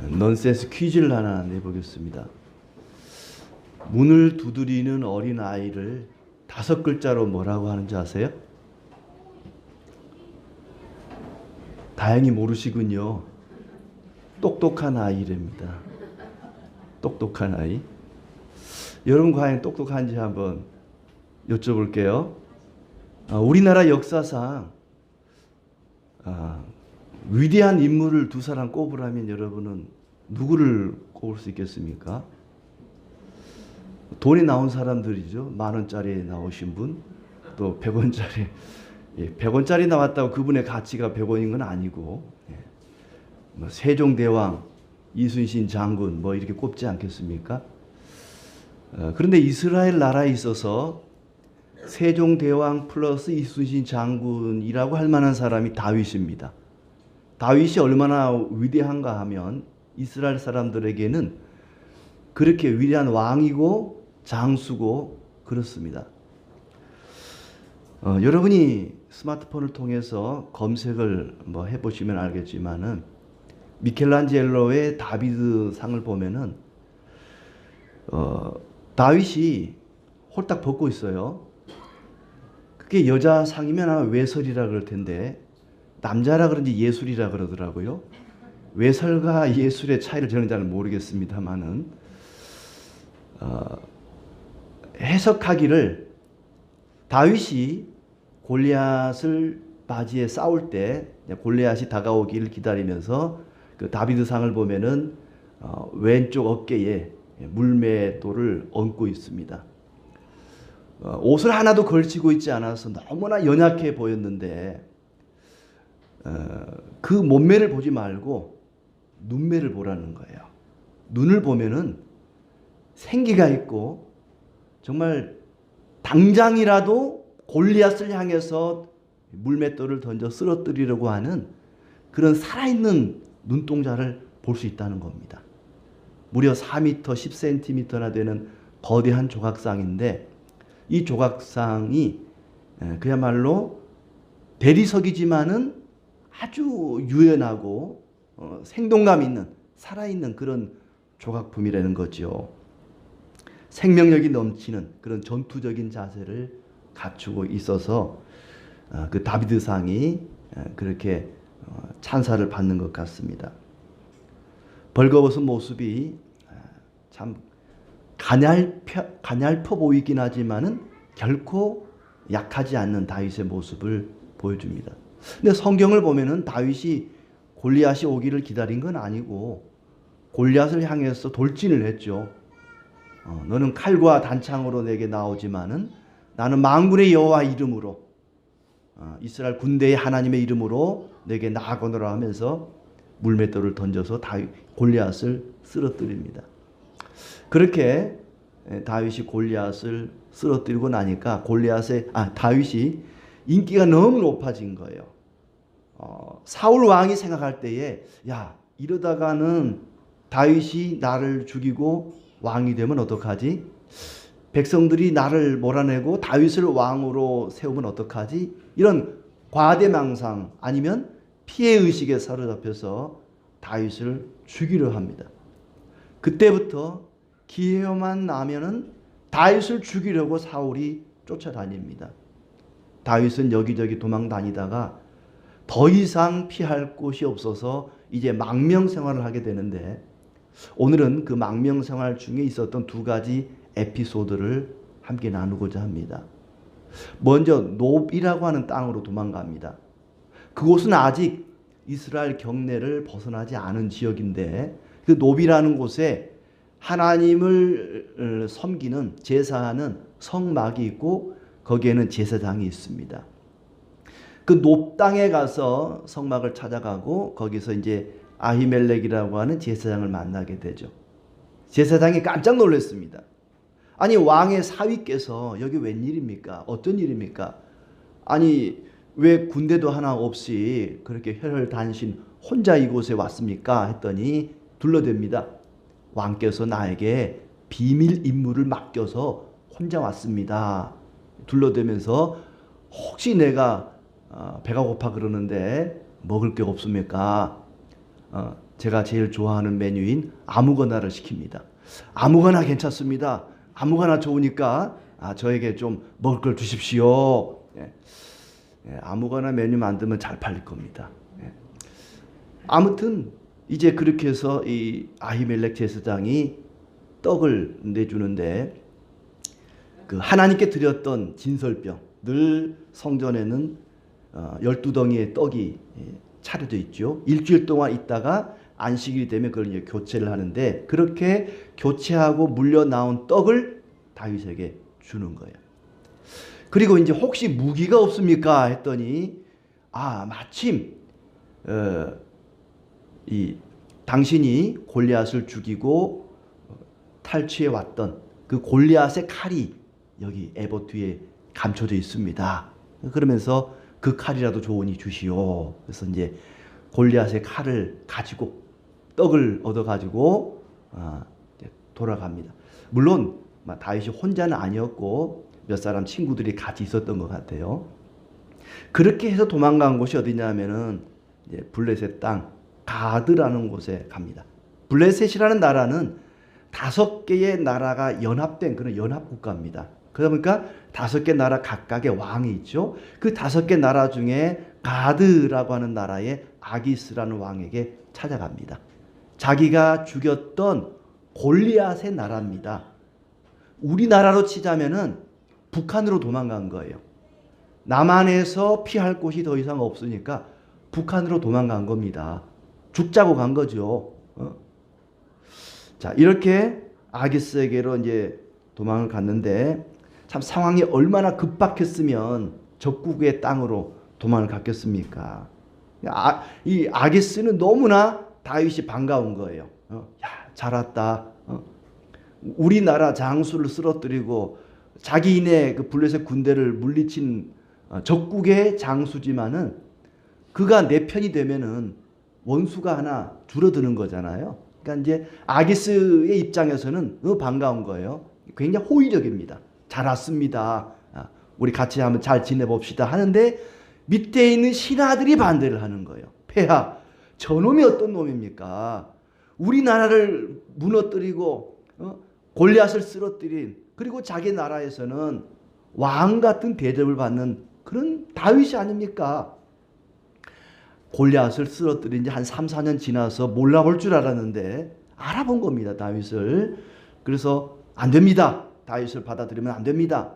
넌센스 퀴즈를 하나 내보겠습니다. 문을 두드리는 어린 아이를 5글자로 뭐라고 하는지 아세요? 다행히 모르시군요. 똑똑한 아이랍니다. 똑똑한 아이. 여러분 과연 똑똑한지 한번 여쭤볼게요. 우리나라 역사상 위대한 인물을 두 사람 꼽으라면 여러분은 누구를 꼽을 수 있겠습니까? 돈이 나온 사람들이죠. 10,000원짜리 나오신 분, 또 100원짜리. 100원짜리 나왔다고 그분의 가치가 100원인 건 아니고, 세종대왕, 이순신 장군 뭐 이렇게 꼽지 않겠습니까? 그런데 이스라엘 나라에 있어서 세종대왕 플러스 이순신 장군이라고 할 만한 사람이 다윗입니다. 다윗이 얼마나 위대한가 하면 이스라엘 사람들에게는 그렇게 위대한 왕이고 장수고 그렇습니다. 여러분이 스마트폰을 통해서 검색을 해보시면 알겠지만은 미켈란젤로의 다비드 상을 보면은 다윗이 홀딱 벗고 있어요. 그게 여자 상이면 아마 외설이라 그럴 텐데 남자라 그런지 예술이라 그러더라고요. 외설과 예술의 차이를 저는 잘 모르겠습니다만은 해석하기를 다윗이 골리앗을 맞이해 싸울 때 골리앗이 다가오기를 기다리면서 그 다비드상을 보면은 왼쪽 어깨에 물맷돌을 얹고 있습니다. 옷을 하나도 걸치고 있지 않아서 너무나 연약해 보였는데 그 몸매를 보지 말고 눈매를 보라는 거예요. 눈을 보면은 생기가 있고 정말 당장이라도 골리앗을 향해서 물맷돌을 던져 쓰러뜨리려고 하는 그런 살아있는 눈동자를 볼 수 있다는 겁니다. 무려 4m 10cm나 되는 거대한 조각상인데 이 조각상이 그야말로 대리석이지만은 아주 유연하고 생동감 있는 살아있는 그런 조각품이라는 거죠. 생명력이 넘치는 그런 전투적인 자세를 갖추고 있어서 그 다비드상이 그렇게 찬사를 받는 것 같습니다. 벌거벗은 모습이 참 가냘퍼 보이긴 하지만은 결코 약하지 않는 다윗의 모습을 보여줍니다. 근데 성경을 보면은 다윗이 골리앗이 오기를 기다린 건 아니고 골리앗을 향해서 돌진을 했죠. 너는 칼과 단창으로 내게 나오지만은 나는 만군의 여호와 이름으로 이스라엘 군대의 하나님의 이름으로 내게 나아거노라 하면서 물맷돌을 던져서 골리앗을 쓰러뜨립니다. 그렇게 다윗이 골리앗을 쓰러뜨리고 나니까 다윗이 인기가 너무 높아진 거예요. 사울 왕이 생각할 때에 이러다가는 다윗이 나를 죽이고 왕이 되면 어떡하지? 백성들이 나를 몰아내고 다윗을 왕으로 세우면 어떡하지? 이런 과대망상 아니면 피해의식에 사로잡혀서 다윗을 죽이려 합니다. 그때부터 기회만 나면은 다윗을 죽이려고 사울이 쫓아다닙니다. 다윗은 여기저기 도망 다니다가 더 이상 피할 곳이 없어서 이제 망명 생활을 하게 되는데 오늘은 그 망명 생활 중에 있었던 2가지 에피소드를 함께 나누고자 합니다. 먼저 노비라고 하는 땅으로 도망갑니다. 그곳은 아직 이스라엘 경내를 벗어나지 않은 지역인데 그 노비라는 곳에 하나님을 섬기는 제사하는 성막이 있고 거기에는 제사장이 있습니다. 그 높 땅에 가서 성막을 찾아가고 거기서 이제 아히멜렉이라고 하는 제사장을 만나게 되죠. 제사장이 깜짝 놀랐습니다. 아니 왕의 사위께서 여기 웬일입니까? 어떤 일입니까? 아니 왜 군대도 하나 없이 그렇게 혈혈단신 혼자 이곳에 왔습니까? 했더니 둘러댑니다. 왕께서 나에게 비밀 임무를 맡겨서 혼자 왔습니다. 둘러대면서 혹시 내가 배가 고파 그러는데 먹을 게 없습니까? 제가 제일 좋아하는 메뉴인 아무거나를 시킵니다. 아무거나 괜찮습니다. 아무거나 좋으니까 저에게 좀 먹을 걸 주십시오. 예. 예, 아무거나 메뉴 만들면 잘 팔릴 겁니다. 예. 아무튼 이제 그렇게 해서 이 아히멜렉 제사장이 떡을 내주는데 그 하나님께 드렸던 진설병, 늘 성전에는 12덩이의 떡이 차려져 있죠. 일주일 동안 있다가 안식일이 되면 그걸 이제 교체를 하는데, 그렇게 교체하고 물려 나온 떡을 다윗에게 주는 거예요. 그리고 이제 혹시 무기가 없습니까 했더니 마침 이 당신이 골리앗을 죽이고 탈취해 왔던 그 골리앗의 칼이 여기 에봇 뒤에 감춰져 있습니다. 그러면서 그 칼이라도 좋으니 주시오. 그래서 이제 골리앗의 칼을 가지고 떡을 얻어 가지고 돌아갑니다. 물론 다윗이 혼자는 아니었고 몇 사람 친구들이 같이 있었던 것 같아요. 그렇게 해서 도망간 곳이 어디냐면은 이제 블레셋 땅 가드라는 곳에 갑니다. 블레셋이라는 나라는 5개의 나라가 연합된 그런 연합국가입니다. 그러다 보니까 5개 나라 각각의 왕이 있죠. 그 5개 나라 중에 가드라고 하는 나라의 아기스라는 왕에게 찾아갑니다. 자기가 죽였던 골리앗의 나라입니다. 우리나라로 치자면은 북한으로 도망간 거예요. 남한에서 피할 곳이 더 이상 없으니까 북한으로 도망간 겁니다. 죽자고 간 거죠. 자, 이렇게 아기스에게로 이제 도망을 갔는데, 참 상황이 얼마나 급박했으면 적국의 땅으로 도망을 갔겠습니까? 이 아기스는 너무나 다윗이 반가운 거예요. 야, 잘 왔다. 우리나라 장수를 쓰러뜨리고 자기네 그 블레셋 군대를 물리친 적국의 장수지만은 그가 내 편이 되면은 원수가 하나 줄어드는 거잖아요. 그러니까 이제 아기스의 입장에서는 반가운 거예요. 굉장히 호의적입니다. 잘 왔습니다. 우리 같이 한번 잘 지내봅시다 하는데, 밑에 있는 신하들이 반대를 하는 거예요. 폐하, 저놈이 어떤 놈입니까? 우리나라를 무너뜨리고 골리앗을 쓰러뜨린, 그리고 자기 나라에서는 왕 같은 대접을 받는 그런 다윗이 아닙니까? 골리앗을 쓰러뜨린 지 한 3, 4년 지나서 몰라볼 줄 알았는데 알아본 겁니다, 다윗을. 그래서 안 됩니다. 다윗을 받아들이면 안 됩니다.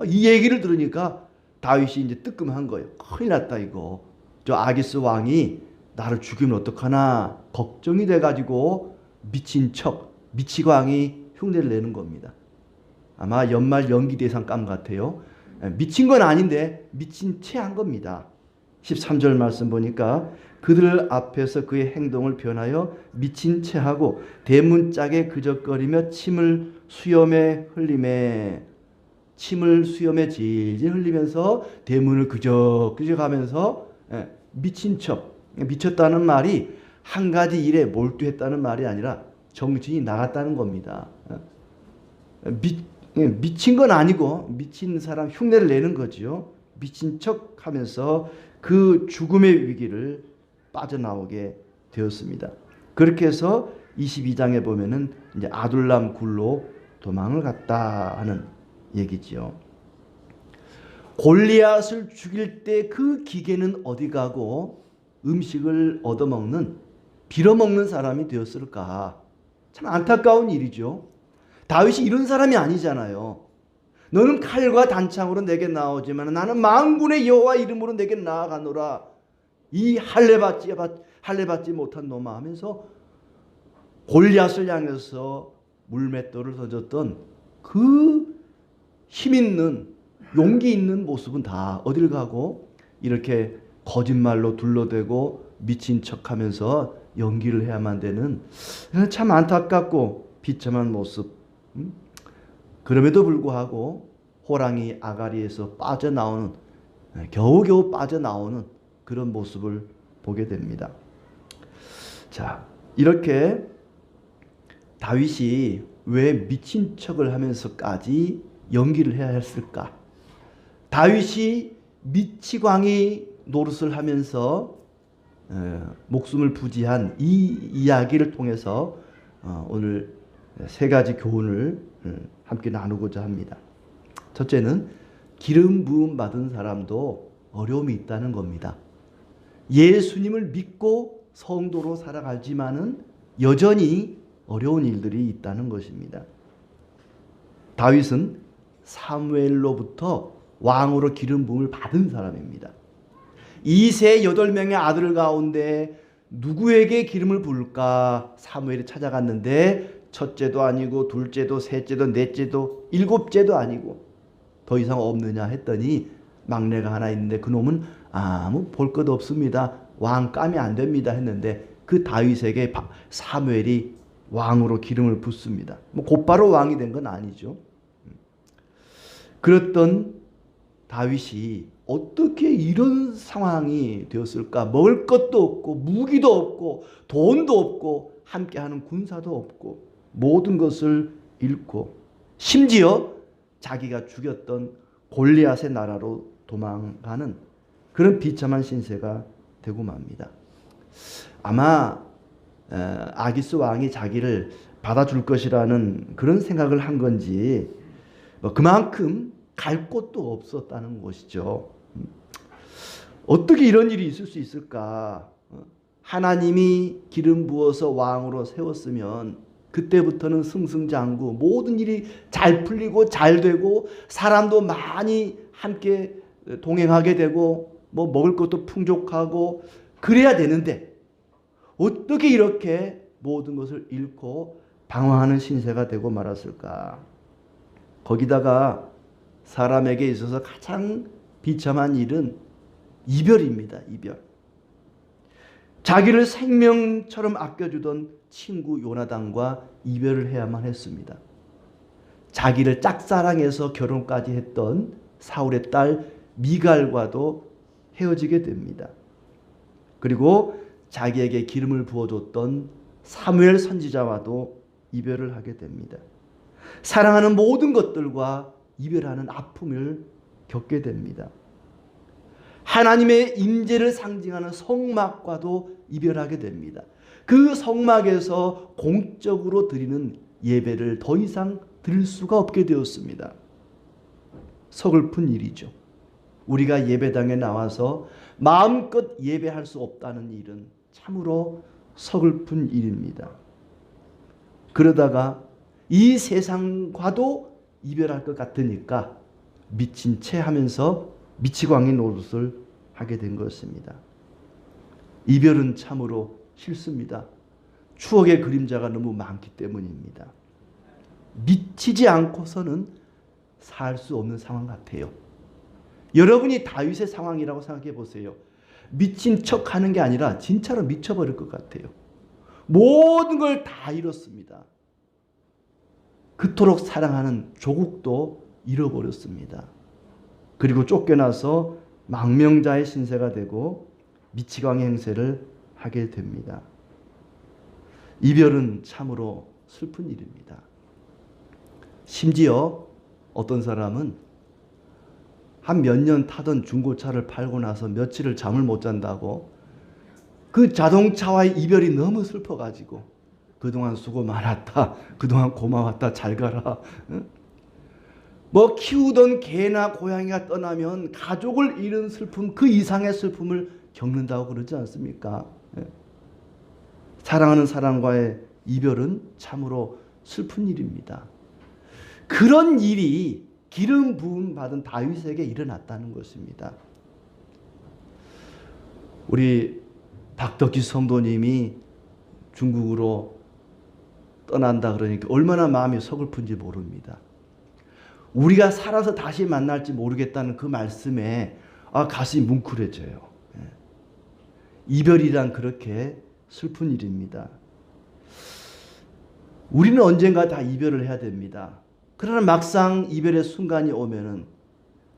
이 얘기를 들으니까 다윗이 이제 뜨끔한 거예요. 큰일 났다 이거. 저 아기스 왕이 나를 죽이면 어떡하나 걱정이 돼가지고 미친 척, 미치광이 흉내를 내는 겁니다. 아마 연말 연기 대상감 같아요. 미친 건 아닌데 미친 채 한 겁니다. 13절 말씀 보니까 그들 앞에서 그의 행동을 변하여 미친 채 하고 대문짝에 그적거리며 침을 수염에 흘리매, 침을 수염에 질질 흘리면서 대문을 그적그적 하면서 미친 척, 미쳤다는 말이 한 가지 일에 몰두했다는 말이 아니라 정신이 나갔다는 겁니다. 미친 건 아니고 미친 사람 흉내를 내는 거죠. 미친 척 하면서 그 죽음의 위기를 빠져나오게 되었습니다. 그렇게 해서 22장에 보면은 이제 아둘람 굴로 도망을 갔다 하는 얘기지요. 골리앗을 죽일 때 그 기계는 어디 가고 음식을 얻어먹는, 빌어먹는 사람이 되었을까? 참 안타까운 일이죠. 다윗이 이런 사람이 아니잖아요. 너는 칼과 단창으로 내게 나오지만 나는 만군의 여호와 이름으로 내게 나아가노라. 이 할례받지 못한 놈아 하면서 골리앗을 향해서 물맷돌을 던졌던 그 힘있는, 용기 있는 모습은 다 어딜 가고 이렇게 거짓말로 둘러대고 미친 척하면서 연기를 해야만 되는 참 안타깝고 비참한 모습. 그럼에도 불구하고 호랑이 아가리에서 빠져나오는, 겨우겨우 빠져나오는 그런 모습을 보게 됩니다. 자, 이렇게 다윗이 왜 미친 척을 하면서까지 연기를 해야 했을까? 다윗이 미치광이 노릇을 하면서 목숨을 부지한 이 이야기를 통해서 오늘 세 가지 교훈을 함께 나누고자 합니다. 첫째는 기름 부음 받은 사람도 어려움이 있다는 겁니다. 예수님을 믿고 성도로 살아가지만은 여전히 어려운 일들이 있다는 것입니다. 다윗은 사무엘로부터 왕으로 기름 부음을 받은 사람입니다. 이세 8명의 아들 가운데 누구에게 기름을 부을까 사무엘이 찾아갔는데 첫째도 아니고 둘째도 셋째도 넷째도 일곱째도 아니고 더 이상 없느냐 했더니 막내가 하나 있는데 그놈은 아무 볼 것 없습니다. 왕감이 안 됩니다 했는데 그 다윗에게 사무엘이 왕으로 기름을 붓습니다. 곧바로 왕이 된 건 아니죠. 그랬던 다윗이 어떻게 이런 상황이 되었을까? 먹을 것도 없고 무기도 없고 돈도 없고 함께하는 군사도 없고 모든 것을 잃고 심지어 자기가 죽였던 골리앗의 나라로 도망가는 그런 비참한 신세가 되고 맙니다. 아마 아기스 왕이 자기를 받아줄 것이라는 그런 생각을 한 건지 그만큼 갈 곳도 없었다는 것이죠. 어떻게 이런 일이 있을 수 있을까? 하나님이 기름 부어서 왕으로 세웠으면 그때부터는 승승장구 모든 일이 잘 풀리고 잘 되고 사람도 많이 함께 동행하게 되고 먹을 것도 풍족하고 그래야 되는데 어떻게 이렇게 모든 것을 잃고 방황하는 신세가 되고 말았을까? 거기다가 사람에게 있어서 가장 비참한 일은 이별입니다. 이별. 자기를 생명처럼 아껴주던 친구 요나단과 이별을 해야만 했습니다. 자기를 짝사랑해서 결혼까지 했던 사울의 딸 미갈과도 헤어지게 됩니다. 그리고 자기에게 기름을 부어줬던 사무엘 선지자와도 이별을 하게 됩니다. 사랑하는 모든 것들과 이별하는 아픔을 겪게 됩니다. 하나님의 임재를 상징하는 성막과도 이별하게 됩니다. 그 성막에서 공적으로 드리는 예배를 더 이상 드릴 수가 없게 되었습니다. 서글픈 일이죠. 우리가 예배당에 나와서 마음껏 예배할 수 없다는 일은 참으로 서글픈 일입니다. 그러다가 이 세상과도 이별할 것 같으니까 미친 채 하면서 미치광이 노릇을 하게 된 것입니다. 이별은 참으로 싫습니다. 추억의 그림자가 너무 많기 때문입니다. 미치지 않고서는 살 수 없는 상황 같아요. 여러분이 다윗의 상황이라고 생각해 보세요. 미친 척하는 게 아니라 진짜로 미쳐버릴 것 같아요. 모든 걸 다 잃었습니다. 그토록 사랑하는 조국도 잃어버렸습니다. 그리고 쫓겨나서 망명자의 신세가 되고 미치광이 행세를 하게 됩니다. 이별은 참으로 슬픈 일입니다. 심지어 어떤 사람은 한 몇 년 타던 중고차를 팔고 나서 며칠을 잠을 못 잔다고 그 자동차와의 이별이 너무 슬퍼가지고 그동안 수고 많았다. 그동안 고마웠다. 잘 가라. 키우던 개나 고양이가 떠나면 가족을 잃은 슬픔 그 이상의 슬픔을 겪는다고 그러지 않습니까? 사랑하는 사람과의 이별은 참으로 슬픈 일입니다. 그런 일이 기름 부음 받은 다윗에게 일어났다는 것입니다. 우리 박덕기 성도님이 중국으로 떠난다 그러니까 얼마나 마음이 서글픈지 모릅니다. 우리가 살아서 다시 만날지 모르겠다는 그 말씀에 가슴이 뭉클해져요. 이별이란 그렇게 슬픈 일입니다. 우리는 언젠가 다 이별을 해야 됩니다. 그러나 막상 이별의 순간이 오면은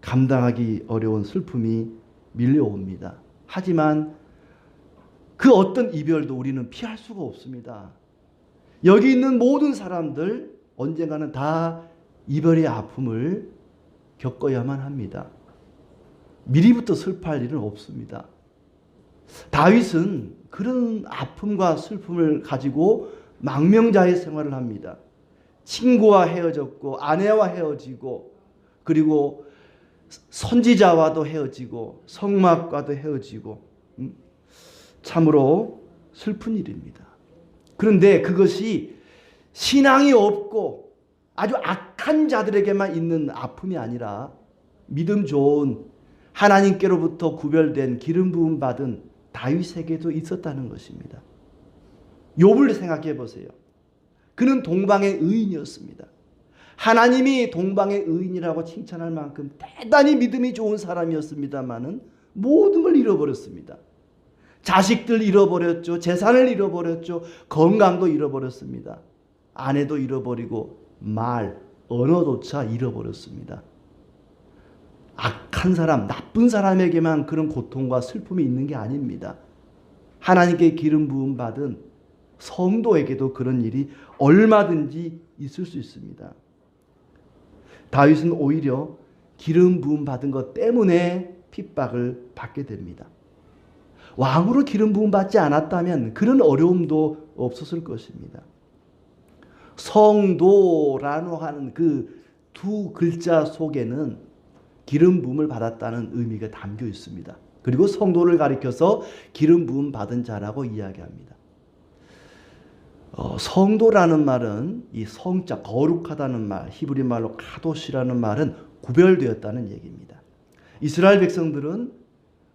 감당하기 어려운 슬픔이 밀려옵니다. 하지만 그 어떤 이별도 우리는 피할 수가 없습니다. 여기 있는 모든 사람들 언젠가는 다 이별의 아픔을 겪어야만 합니다. 미리부터 슬퍼할 일은 없습니다. 다윗은 그런 아픔과 슬픔을 가지고 망명자의 생활을 합니다. 친구와 헤어졌고 아내와 헤어지고 그리고 선지자와도 헤어지고 성막과도 헤어지고 참으로 슬픈 일입니다. 그런데 그것이 신앙이 없고 아주 악한 자들에게만 있는 아픔이 아니라 믿음 좋은 하나님께로부터 구별된 기름 부음 받은 다윗에게도 있었다는 것입니다. 욥을 생각해 보세요. 그는 동방의 의인이었습니다. 하나님이 동방의 의인이라고 칭찬할 만큼 대단히 믿음이 좋은 사람이었습니다마는 모든 걸 잃어버렸습니다. 자식들 잃어버렸죠. 재산을 잃어버렸죠. 건강도 잃어버렸습니다. 아내도 잃어버리고 말, 언어조차 잃어버렸습니다. 악한 사람, 나쁜 사람에게만 그런 고통과 슬픔이 있는 게 아닙니다. 하나님께 기름 부음 받은 성도에게도 그런 일이 얼마든지 있을 수 있습니다. 다윗은 오히려 기름 부음 받은 것 때문에 핍박을 받게 됩니다. 왕으로 기름 부음 받지 않았다면 그런 어려움도 없었을 것입니다. 성도라고 하는 그 두 글자 속에는 기름 부음을 받았다는 의미가 담겨 있습니다. 그리고 성도를 가리켜서 기름 부음 받은 자라고 이야기합니다. 성도라는 말은 이 성자 거룩하다는 말, 히브리 말로 카도시라는 말은 구별되었다는 얘기입니다. 이스라엘 백성들은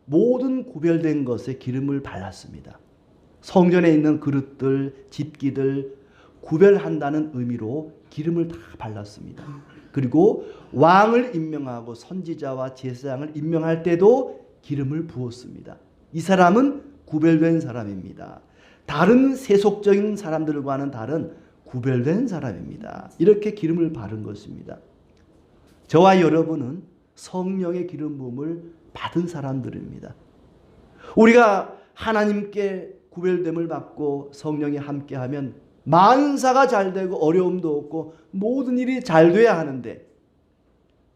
모든 구별된 것에 기름을 발랐습니다. 성전에 있는 그릇들, 집기들 구별한다는 의미로 기름을 다 발랐습니다. 그리고 왕을 임명하고 선지자와 제사장을 임명할 때도 기름을 부었습니다. 이 사람은 구별된 사람입니다. 다른 세속적인 사람들과는 다른 구별된 사람입니다. 이렇게 기름을 바른 것입니다. 저와 여러분은 성령의 기름 부음을 받은 사람들입니다. 우리가 하나님께 구별됨을 받고 성령이 함께하면 만사가 잘 되고 어려움도 없고 모든 일이 잘 돼야 하는데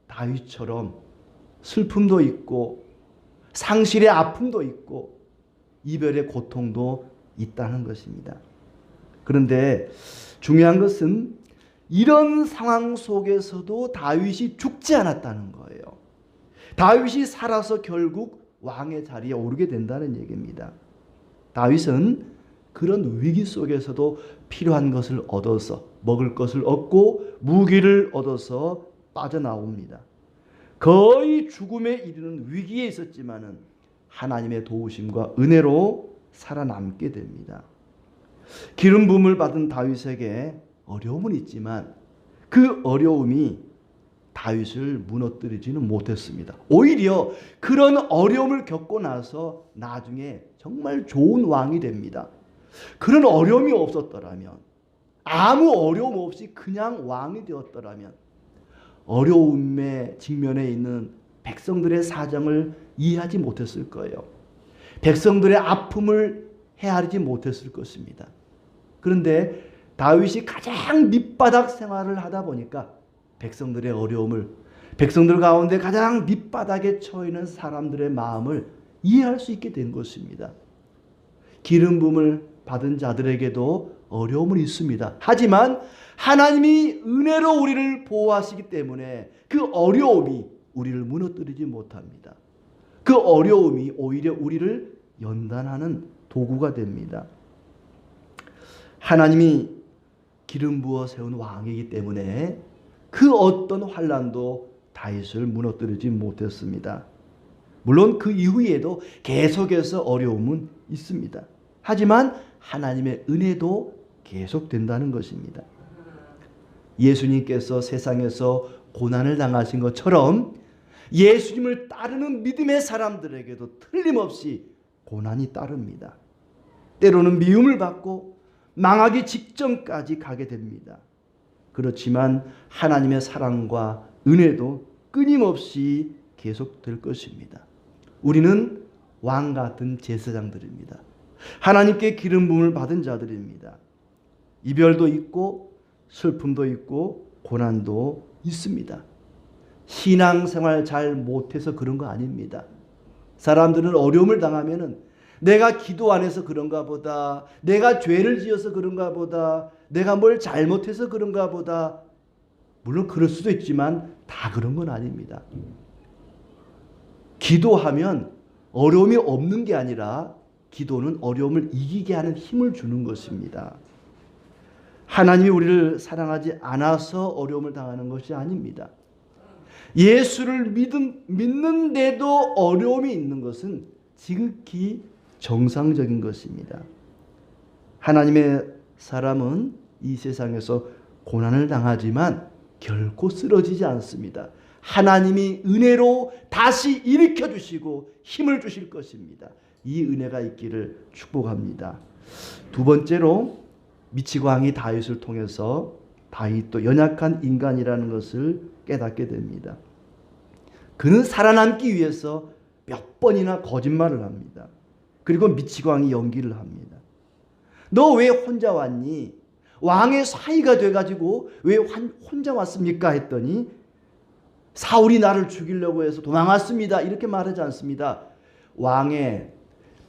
다윗처럼 슬픔도 있고 상실의 아픔도 있고 이별의 고통도 있다는 것입니다. 그런데 중요한 것은 이런 상황 속에서도 다윗이 죽지 않았다는 거예요. 다윗이 살아서 결국 왕의 자리에 오르게 된다는 얘기입니다. 다윗은 그런 위기 속에서도 필요한 것을 얻어서 먹을 것을 얻고 무기를 얻어서 빠져나옵니다. 거의 죽음에 이르는 위기에 있었지만은 하나님의 도우심과 은혜로 살아남게 됩니다. 기름 부음을 받은 다윗에게 어려움은 있지만 그 어려움이 다윗을 무너뜨리지는 못했습니다. 오히려 그런 어려움을 겪고 나서 나중에 정말 좋은 왕이 됩니다. 그런 어려움이 없었더라면, 아무 어려움 없이 그냥 왕이 되었더라면 어려움에 직면해 있는 백성들의 사정을 이해하지 못했을 거예요. 백성들의 아픔을 헤아리지 못했을 것입니다. 그런데 다윗이 가장 밑바닥 생활을 하다 보니까 백성들의 어려움을, 백성들 가운데 가장 밑바닥에 처해 있는 사람들의 마음을 이해할 수 있게 된 것입니다. 기름 부음을 받은 자들에게도 어려움은 있습니다. 하지만 하나님이 은혜로 우리를 보호하시기 때문에 그 어려움이 우리를 무너뜨리지 못합니다. 그 어려움이 오히려 우리를 연단하는 도구가 됩니다. 하나님이 기름 부어 세운 왕이기 때문에 그 어떤 환난도 다윗을 무너뜨리지 못했습니다. 물론 그 이후에도 계속해서 어려움은 있습니다. 하지만 하나님의 은혜도 계속된다는 것입니다. 예수님께서 세상에서 고난을 당하신 것처럼 예수님을 따르는 믿음의 사람들에게도 틀림없이 고난이 따릅니다. 때로는 미움을 받고 망하기 직전까지 가게 됩니다. 그렇지만 하나님의 사랑과 은혜도 끊임없이 계속될 것입니다. 우리는 왕 같은 제사장들입니다. 하나님께 기름 부음을 받은 자들입니다. 이별도 있고 슬픔도 있고 고난도 있습니다. 신앙생활 잘 못해서 그런 거 아닙니다. 사람들은 어려움을 당하면은 내가 기도 안 해서 그런가 보다. 내가 죄를 지어서 그런가 보다. 내가 뭘 잘못해서 그런가 보다. 물론 그럴 수도 있지만 다 그런 건 아닙니다. 기도하면 어려움이 없는 게 아니라 기도는 어려움을 이기게 하는 힘을 주는 것입니다. 하나님이 우리를 사랑하지 않아서 어려움을 당하는 것이 아닙니다. 예수를 믿는데도 어려움이 있는 것은 지극히 정상적인 것입니다. 하나님의 사람은 이 세상에서 고난을 당하지만 결코 쓰러지지 않습니다. 하나님이 은혜로 다시 일으켜 주시고 힘을 주실 것입니다. 이 은혜가 있기를 축복합니다. 두 번째로 미치고 왕이 다윗을 통해서 다윗도 연약한 인간이라는 것을 깨닫게 됩니다. 그는 살아남기 위해서 몇 번이나 거짓말을 합니다. 그리고 미치고 왕이 연기를 합니다. 너 왜 혼자 왔니? 왕의 사위가 돼가지고 왜 혼자 왔습니까? 했더니 사울이 나를 죽이려고 해서 도망왔습니다. 이렇게 말하지 않습니다. 왕의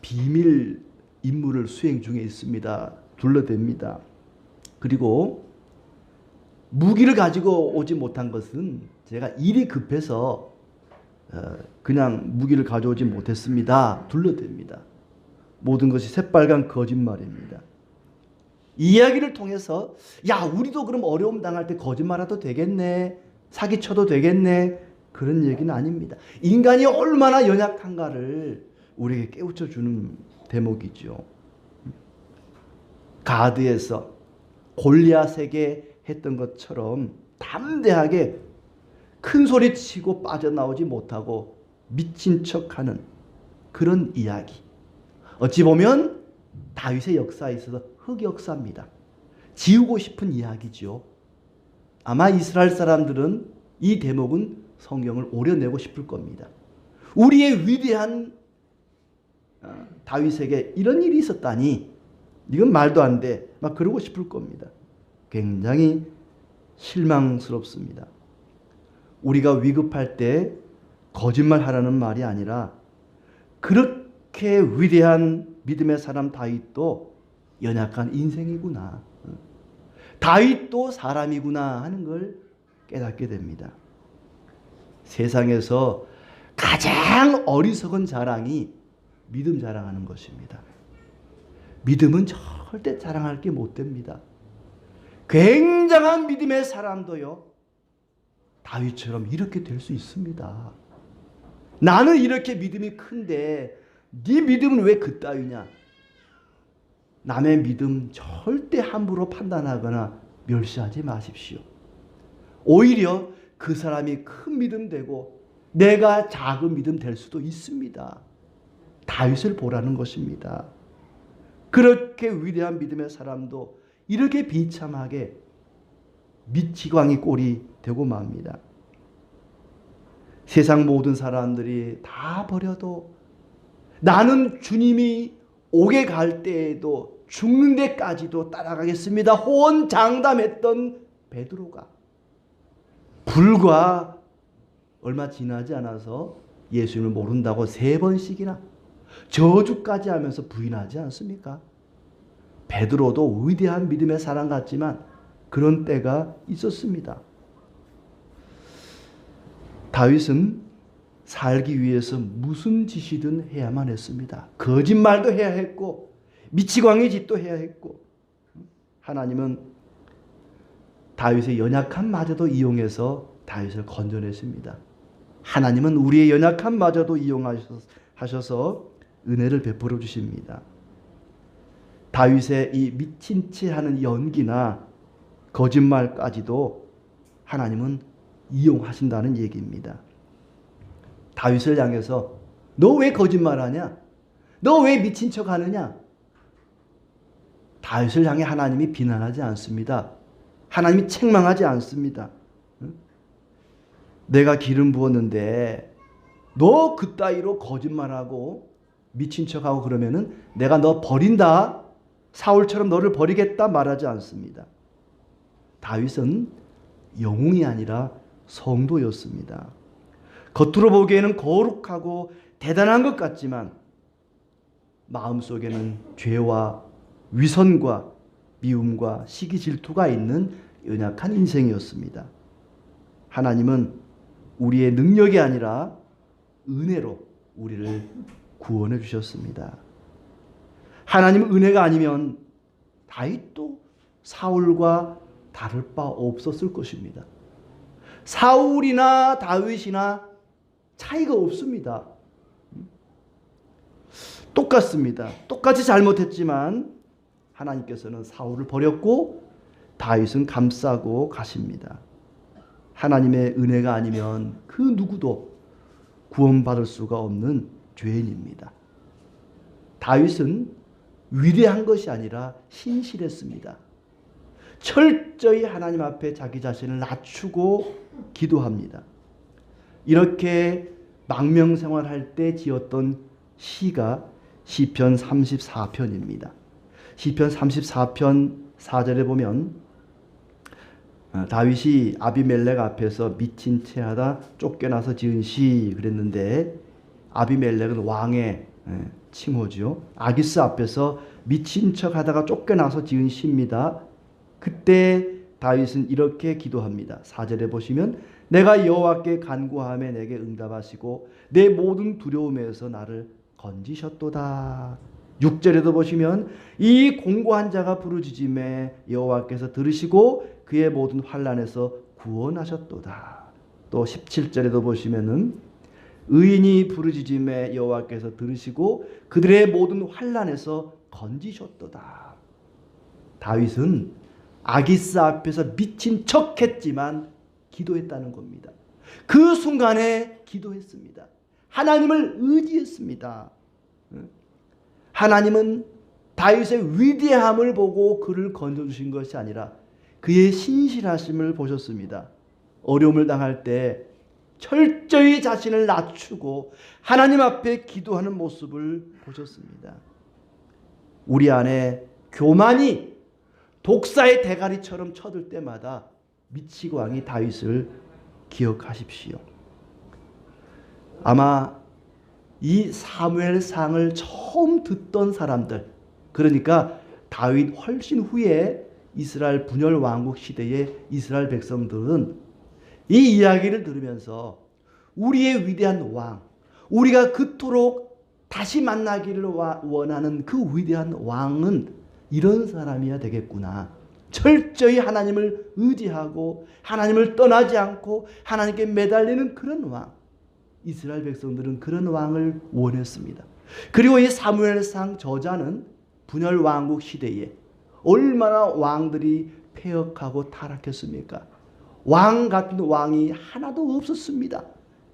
비밀 임무를 수행 중에 있습니다. 둘러댑니다. 그리고 무기를 가지고 오지 못한 것은 제가 일이 급해서 그냥 무기를 가져오지 못했습니다. 둘러댑니다. 모든 것이 새빨간 거짓말입니다. 이야기를 통해서 야 우리도 그럼 어려움 당할 때 거짓말해도 되겠네. 사기쳐도 되겠네. 그런 얘기는 아닙니다. 인간이 얼마나 연약한가를 우리에게 깨우쳐 주는 대목이죠. 가드에서 골리앗에게 했던 것처럼 담대하게 큰 소리 치고 빠져나오지 못하고 미친 척하는 그런 이야기. 어찌 보면 다윗의 역사에 있어서 흑역사입니다. 지우고 싶은 이야기죠. 아마 이스라엘 사람들은 이 대목은 성경을 오려내고 싶을 겁니다. 우리의 위대한 다윗에게 이런 일이 있었다니 이건 말도 안 돼. 막 그러고 싶을 겁니다. 굉장히 실망스럽습니다. 우리가 위급할 때 거짓말하라는 말이 아니라 그렇게 위대한 믿음의 사람 다윗도 연약한 인생이구나. 다윗도 사람이구나 하는 걸 깨닫게 됩니다. 세상에서 가장 어리석은 자랑이 믿음 자랑하는 것입니다. 믿음은 절대 자랑할 게 못 됩니다. 굉장한 믿음의 사람도요, 다윗처럼 이렇게 될 수 있습니다. 나는 이렇게 믿음이 큰데 네 믿음은 왜 그따위냐? 남의 믿음 절대 함부로 판단하거나 멸시하지 마십시오. 오히려 그 사람이 큰 믿음 되고 내가 작은 믿음 될 수도 있습니다. 다윗을 보라는 것입니다. 그렇게 위대한 믿음의 사람도 이렇게 비참하게 미치광이 꼴이 되고 맙니다. 세상 모든 사람들이 다 버려도 나는 주님이 오게 갈 때에도 죽는 데까지도 따라가겠습니다. 호언장담했던 베드로가 불과 얼마 지나지 않아서 예수님을 모른다고 3번씩이나 저주까지 하면서 부인하지 않습니까? 베드로도 위대한 믿음의 사람 같지만 그런 때가 있었습니다. 다윗은 살기 위해서 무슨 짓이든 해야만 했습니다. 거짓말도 해야 했고 미치광이 짓도 해야 했고 하나님은 다윗의 연약함마저도 이용해서 다윗을 건져냈습니다. 하나님은 우리의 연약함마저도 이용하셔서 은혜를 베풀어 주십니다. 다윗의 이 미친 채 하는 연기나 거짓말까지도 하나님은 이용하신다는 얘기입니다. 다윗을 향해서 너 왜 거짓말하냐? 너 왜 미친 척 하느냐? 다윗을 향해 하나님이 비난하지 않습니다. 하나님이 책망하지 않습니다. 내가 기름 부었는데 너 그따위로 거짓말하고 미친 척하고 그러면은 내가 너 버린다. 사울처럼 너를 버리겠다 말하지 않습니다. 다윗은 영웅이 아니라 성도였습니다. 겉으로 보기에는 거룩하고 대단한 것 같지만 마음속에는 죄와 위선과 미움과 시기 질투가 있는 연약한 인생이었습니다. 하나님은 우리의 능력이 아니라 은혜로 우리를 구원해 주셨습니다. 하나님 은혜가 아니면 다윗도 사울과 다를 바 없었을 것입니다. 사울이나 다윗이나 차이가 없습니다. 똑같습니다. 똑같이 잘못했지만 하나님께서는 사울을 버렸고 다윗은 감싸고 가십니다. 하나님의 은혜가 아니면 그 누구도 구원받을 수가 없는 죄인입니다. 다윗은 위대한 것이 아니라 신실했습니다. 철저히 하나님 앞에 자기 자신을 낮추고 기도합니다. 이렇게 망명생활할 때 지었던 시가 시편 34편입니다. 시편 34편 4절에 보면 다윗이 아비멜렉 앞에서 미친 채하다 쫓겨나서 지은 시 그랬는데, 아비멜렉은 왕의 칭호죠. 아기스 앞에서 미친 척하다가 쫓겨나서 지은 시입니다. 그때 다윗은 이렇게 기도합니다. 4절에 보시면 내가 여호와께 간구하며 내게 응답하시고 내 모든 두려움에서 나를 건지셨도다. 6절에도 보시면 이 공고한 자가 부르짖음에 여호와께서 들으시고 그의 모든 환난에서 구원하셨도다. 또 17절에도 보시면은 의인이 부르짖음에 여호와께서 들으시고 그들의 모든 환난에서 건지셨도다. 다윗은 아기스 앞에서 미친 척했지만 기도했다는 겁니다. 그 순간에 기도했습니다. 하나님을 의지했습니다. 하나님은 다윗의 위대함을 보고 그를 건져주신 것이 아니라 그의 신실하심을 보셨습니다. 어려움을 당할 때 철저히 자신을 낮추고 하나님 앞에 기도하는 모습을 보셨습니다. 우리 안에 교만이 독사의 대가리처럼 쳐들 때마다 미치고 왕이 다윗을 기억하십시오. 아마 이 사무엘상을 처음 듣던 사람들, 그러니까 다윗 훨씬 후에 이스라엘 분열 왕국 시대의 이스라엘 백성들은 이 이야기를 들으면서 우리의 위대한 왕, 우리가 그토록 다시 만나기를 원하는 그 위대한 왕은 이런 사람이야 되겠구나. 철저히 하나님을 의지하고 하나님을 떠나지 않고 하나님께 매달리는 그런 왕. 이스라엘 백성들은 그런 왕을 원했습니다. 그리고 이 사무엘상 저자는 분열 왕국 시대에 얼마나 왕들이 폐역하고 타락했습니까? 왕 같은 왕이 하나도 없었습니다.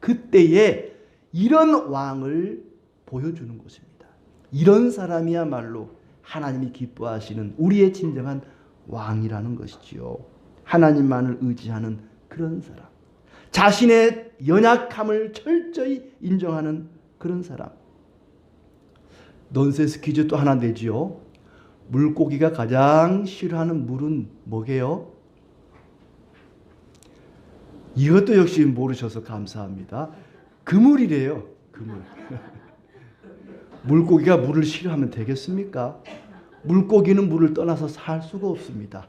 그때에 이런 왕을 보여주는 것입니다. 이런 사람이야말로 하나님이 기뻐하시는 우리의 진정한 왕이라는 것이지요. 하나님만을 의지하는 그런 사람. 자신의 연약함을 철저히 인정하는 그런 사람. 넌센스 퀴즈 또 하나 내지요. 물고기가 가장 싫어하는 물은 뭐게요? 이것도 역시 모르셔서 감사합니다. 그물이래요. 그물. 물고기가 물을 싫어하면 되겠습니까? 물고기는 물을 떠나서 살 수가 없습니다.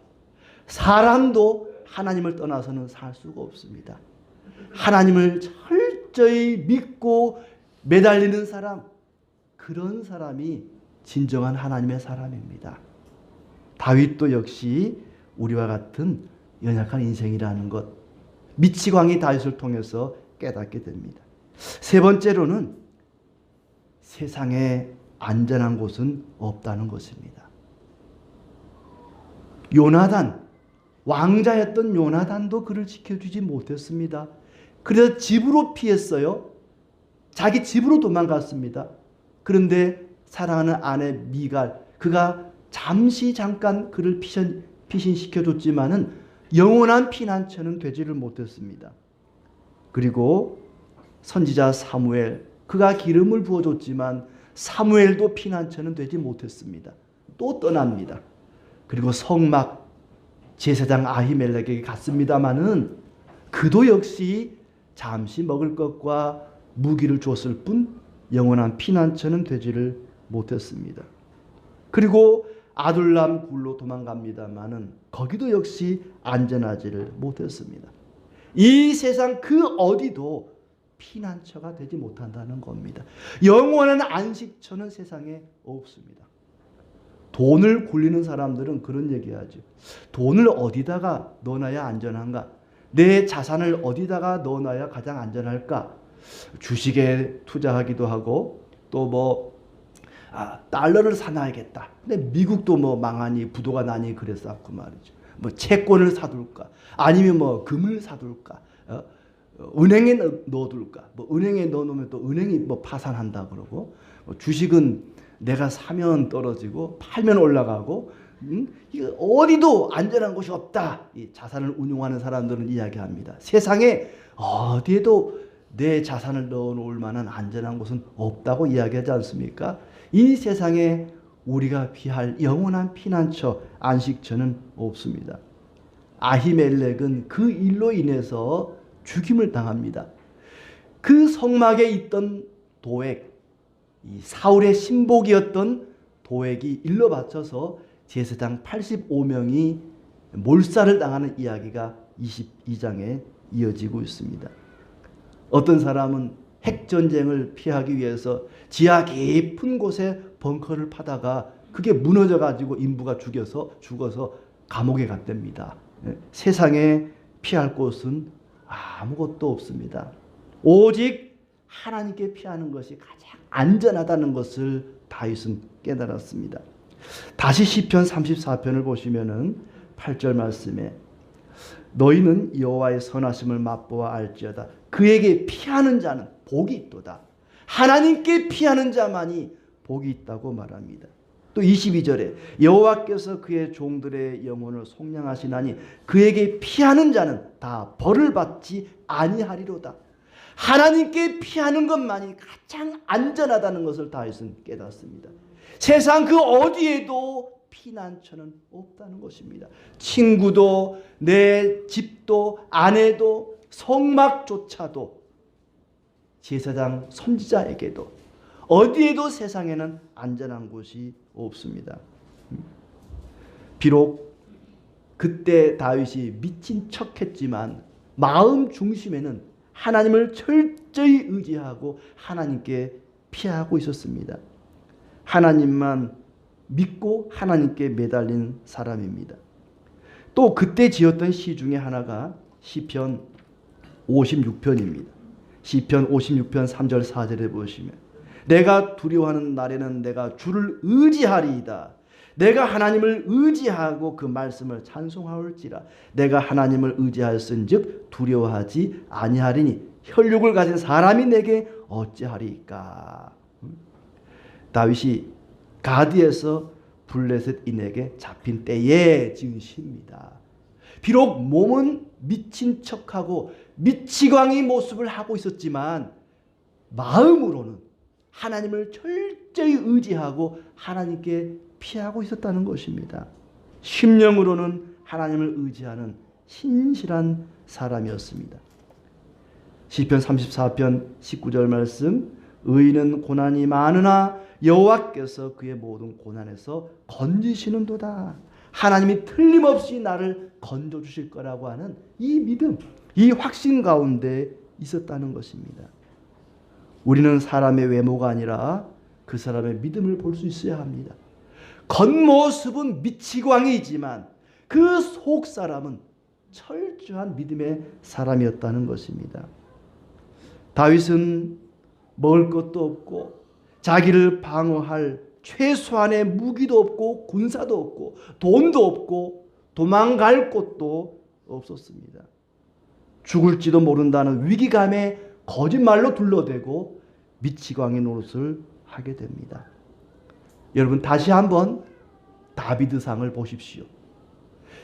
사람도 하나님을 떠나서는 살 수가 없습니다. 하나님을 철저히 믿고 매달리는 사람, 그런 사람이 진정한 하나님의 사람입니다. 다윗도 역시 우리와 같은 연약한 인생이라는 것, 미치광이 다윗을 통해서 깨닫게 됩니다. 세 번째로는 세상에 안전한 곳은 없다는 것입니다. 요나단, 왕자였던 요나단도 그를 지켜주지 못했습니다. 그래서 집으로 피했어요. 자기 집으로 도망갔습니다. 그런데 사랑하는 아내 미갈, 그가 잠깐 그를 피신시켜줬지만은 영원한 피난처는 되지를 못했습니다. 그리고 선지자 사무엘, 그가 기름을 부어줬지만 사무엘도 피난처는 되지 못했습니다. 또 떠납니다. 그리고 성막 제사장 아히멜렉에게 갔습니다마는 그도 역시 잠시 먹을 것과 무기를 줬을 뿐 영원한 피난처는 되지를 못했습니다. 그리고 아둘람 굴로 도망갑니다마는 거기도 역시 안전하지를 못했습니다. 이 세상 그 어디도 피난처가 되지 못한다는 겁니다. 영원한 안식처는 세상에 없습니다. 돈을 굴리는 사람들은 그런 얘기하죠. 돈을 어디다가 넣어놔야 안전한가? 내 자산을 어디다가 넣어놔야 가장 안전할까? 주식에 투자하기도 하고 또 달러를 사놔야겠다. 근데 미국도 망하니 부도가 나니 그랬었고 말이죠. 채권을 사둘까? 아니면 금을 사둘까? 은행에 넣어둘까? 은행에 넣어놓으면 또 은행이 파산한다 그러고 주식은 내가 사면 떨어지고 팔면 올라가고 이거 어디도 안전한 곳이 없다. 이 자산을 운용하는 사람들은 이야기합니다. 세상에 어디에도 내 자산을 넣어놓을 만한 안전한 곳은 없다고 이야기하지 않습니까? 이 세상에 우리가 피할 영원한 피난처, 안식처는 없습니다. 아히멜렉은 그 일로 인해서 죽임을 당합니다. 그 성막에 있던 도액, 이 사울의 신복이었던 도액이 일러 바쳐서 제사장 85명이 몰살을 당하는 이야기가 22장에 이어지고 있습니다. 어떤 사람은 핵전쟁을 피하기 위해서 지하 깊은 곳에 벙커를 파다가 그게 무너져가지고 인부가 죽어서 감옥에 갔답니다. 세상에 피할 곳은 아무것도 없습니다. 오직 하나님께 피하는 것이 가장 안전하다는 것을 다윗은 깨달았습니다. 다시 시편 34편을 보시면은 8절 말씀에 너희는 여호와의 선하심을 맛보아 알지어다. 그에게 피하는 자는 복이 있도다. 하나님께 피하는 자만이 복이 있다고 말합니다. 또 22절에 여호와께서 그의 종들의 영혼을 속량하시나니 그에게 피하는 자는 다 벌을 받지 아니하리로다. 하나님께 피하는 것만이 가장 안전하다는 것을 다윗은 깨닫습니다. 세상 그 어디에도 피난처는 없다는 것입니다. 친구도 내 집도 아내도 성막조차도 제사장 선지자에게도 어디에도 세상에는 안전한 곳이 없습니다. 비록 그때 다윗이 미친 척했지만 마음 중심에는 하나님을 철저히 의지하고 하나님께 피하고 있었습니다. 하나님만 믿고 하나님께 매달린 사람입니다. 또 그때 지었던 시 중에 하나가 시편 56편입니다. 시편 56편 3절 4절에 보시면 내가 두려워하는 날에는 내가 주를 의지하리이다. 내가 하나님을 의지하고 그 말씀을 찬송하올지라. 내가 하나님을 의지하였은즉 두려워하지 아니하리니 혈육을 가진 사람이 내게 어찌하리까. 다윗이 가드에서 블레셋인에게 잡힌 때에 지은 시입니다. 비록 몸은 미친 척하고 미치광이 모습을 하고 있었지만 마음으로는 하나님을 철저히 의지하고 하나님께 피하고 있었다는 것입니다. 심령으로는 하나님을 의지하는 신실한 사람이었습니다. 시편 34편 19절 말씀 의인은 고난이 많으나 여호와께서 그의 모든 고난에서 건지시는도다. 하나님이 틀림없이 나를 건져주실 거라고 하는 이 믿음, 이 확신 가운데 있었다는 것입니다. 우리는 사람의 외모가 아니라 그 사람의 믿음을 볼 수 있어야 합니다. 겉모습은 미치광이지만 그 속사람은 철저한 믿음의 사람이었다는 것입니다. 다윗은 먹을 것도 없고 자기를 방어할 최소한의 무기도 없고 군사도 없고 돈도 없고 도망갈 곳도 없었습니다. 죽을지도 모른다는 위기감에 거짓말로 둘러대고 미치광이 노릇을 하게 됩니다. 여러분 다시 한번 다비드상을 보십시오.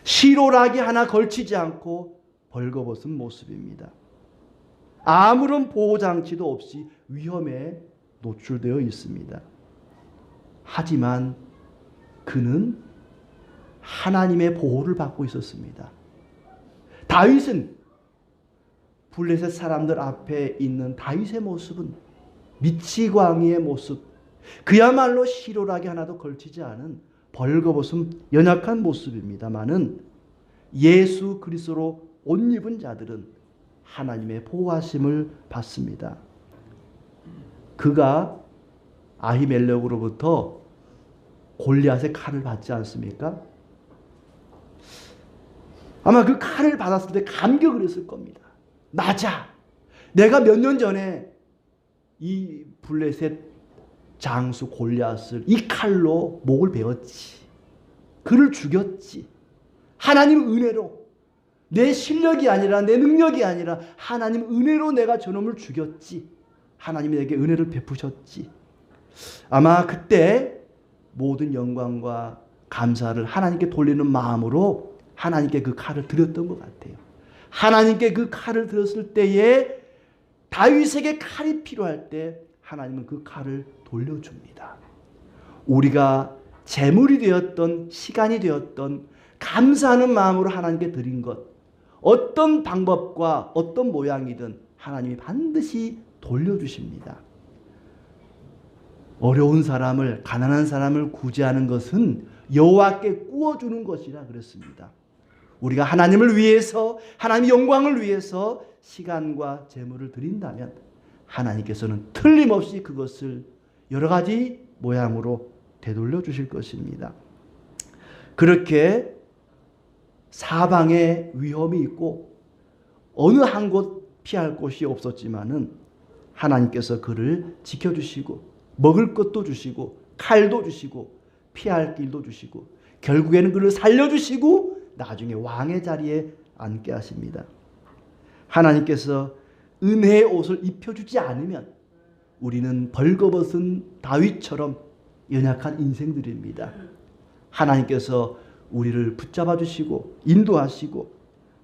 시로라기 하나 걸치지 않고 벌거벗은 모습입니다. 아무런 보호장치도 없이 위험에 노출되어 있습니다. 하지만 그는 하나님의 보호를 받고 있었습니다. 다윗은 블레셋 사람들 앞에 있는 다윗의 모습은 미치광이의 모습, 그야말로 희로라기 하나도 걸치지 않은 벌거벗은 연약한 모습입니다마는 예수 그리스도로 옷 입은 자들은 하나님의 보호하심을 받습니다. 그가 아히멜렉으로부터 골리앗의 칼을 받지 않습니까? 아마 그 칼을 받았을 때 감격을 했을 겁니다. 맞아. 내가 몇 년 전에 이 블레셋 장수 골리앗을 이 칼로 목을 베었지. 그를 죽였지. 하나님 은혜로, 내 실력이 아니라 내 능력이 아니라 하나님 은혜로 내가 저놈을 죽였지. 하나님이 내게 은혜를 베푸셨지. 아마 그때 모든 영광과 감사를 하나님께 돌리는 마음으로 하나님께 그 칼을 드렸던 것 같아요. 하나님께 그 칼을 드렸을 때에 다윗에게 칼이 필요할 때 하나님은 그 칼을 돌려줍니다. 우리가 재물이 되었던, 시간이 되었던, 감사하는 마음으로 하나님께 드린 것, 어떤 방법과 어떤 모양이든 하나님이 반드시 돌려주십니다. 어려운 사람을, 가난한 사람을 구제하는 것은 여호와께 구워주는 것이라 그랬습니다. 우리가 하나님을 위해서, 하나님의 영광을 위해서 시간과 재물을 드린다면 하나님께서는 틀림없이 그것을 여러 가지 모양으로 되돌려 주실 것입니다. 그렇게 사방에 위험이 있고 어느 한 곳 피할 곳이 없었지만은 하나님께서 그를 지켜주시고 먹을 것도 주시고 칼도 주시고 피할 길도 주시고 결국에는 그를 살려주시고 나중에 왕의 자리에 앉게 하십니다. 하나님께서 은혜의 옷을 입혀주지 않으면 우리는 벌거벗은 다윗처럼 연약한 인생들입니다. 하나님께서 우리를 붙잡아 주시고 인도하시고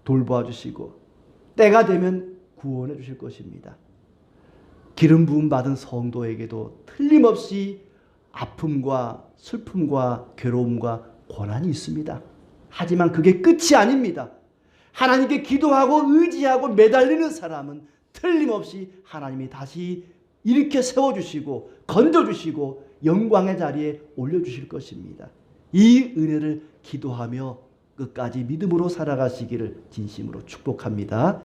돌보아 주시고 때가 되면 구원해 주실 것입니다. 기름 부음 받은 성도에게도 틀림없이 아픔과 슬픔과 괴로움과 고난이 있습니다. 하지만 그게 끝이 아닙니다. 하나님께 기도하고 의지하고 매달리는 사람은 틀림없이 하나님이 다시 일으켜 세워주시고 건져주시고 영광의 자리에 올려주실 것입니다. 이 은혜를 기도하며 끝까지 믿음으로 살아가시기를 진심으로 축복합니다.